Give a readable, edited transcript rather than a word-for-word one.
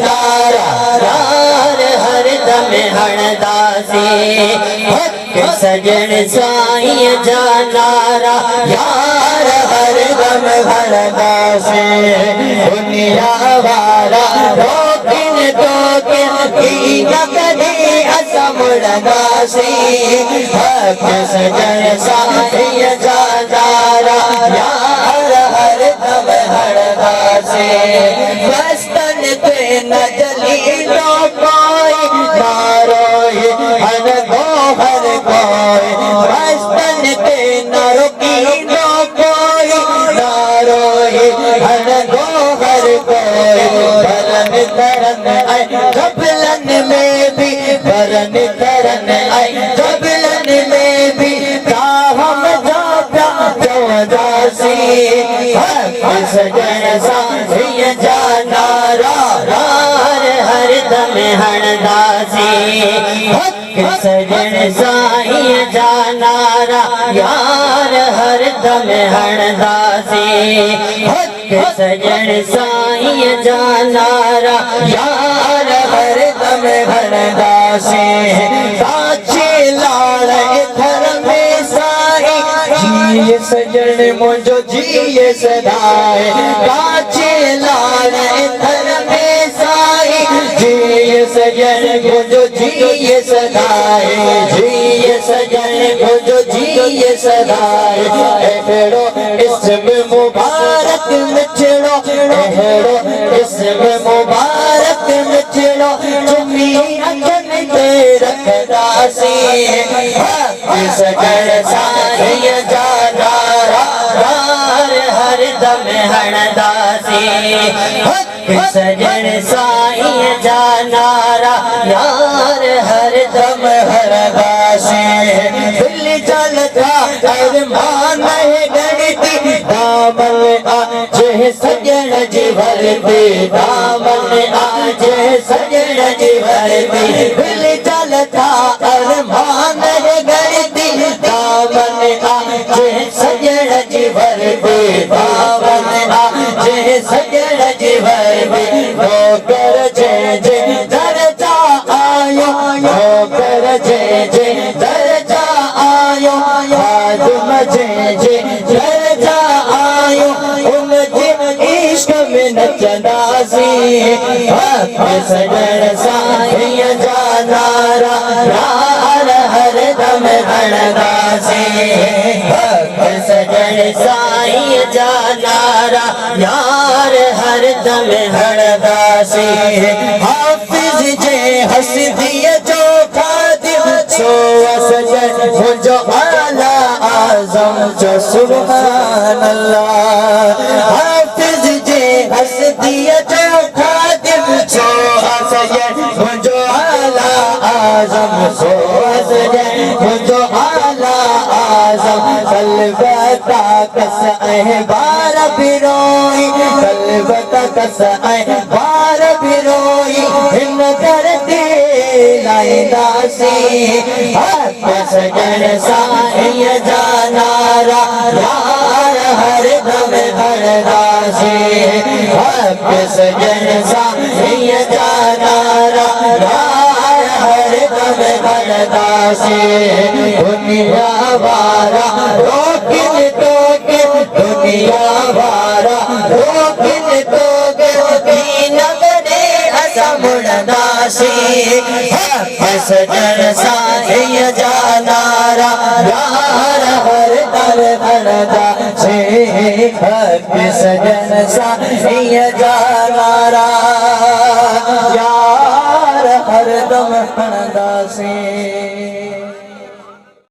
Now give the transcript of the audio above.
नारा यार हर दम हणदासी हक सजन साईं जा नारा यार हर दम हणदासी दुनिया वारा रोकिन की नकदी असमुड़दासी हक सजन साईं जा नारा यार हर दम हणदासी बस्तन पे न जलीलो कोई नारोई हर गोहर कोई बस्तन पे न रुकीलो कोई नारोई हर गोहर कोई भरन करन आए जबलन में भी भरन करन आए जबलन में भी हम जासी सजन साईं जा नारा यार हर दम हणदासी हक सजन साईं जा नारा यार हर दम हणदासी हक सजन साईं जा नारा यार हर दम हणदासी साचे लाल थर में साईं जिए सजन मुझो जिए सदाए काचे लाल थर में साईं जिए सजन मुझो जिए सदाए जिए सजन मुझो जिए सदाए एड़ो इसम मुबारक मिचड़ो एड़ो इसम मुबारक मिचड़ो चुमी अखन ते रखदासी सजन साईं जा नारा यार हर दम हणदासी हक सजन साईं जा नारा यार हर दम हणदासी दिल जलता अरमान है गणती दामन आज सजन जी भरती दामन आज सजन जी भरती दिल जलता अरमान है गणती दामन आज सजन जी भरती दामन आज सजन जी भरती नौकर जय जय दर्जा आयो नौकर जय जय दर्जा आयो खादिम जय जय दर्जा आयो उन इश्क में नचदासी सजन साईं जा नारा यार हर दम हणदासी सजन साईं जा नारा यार हर दम हणदासी हाफिज जे हसदिय जो खादिम सो सजन मुझो आला आज़म जो सुभान अल्लाह हाफिज जे हसदिय जो खादिम सो सजन मुझो आला आज़म सो सजन मुझो आला आज़म कलबता कस बार बिरोई कलबता कस बार बिरोई हिन धरती लाइदासी सजन साईं जा नारा यार हर दम हणदासी सजन साईं जा नारा यार हर दम हणदासी दुनिया वारा रोकिन दुनिया वारा रोकिन नगरे असमुड़दासी सजन साईं जा नारा यार हर दम हणदासी सजन साईं जा नारा यार हर दम हणदासी।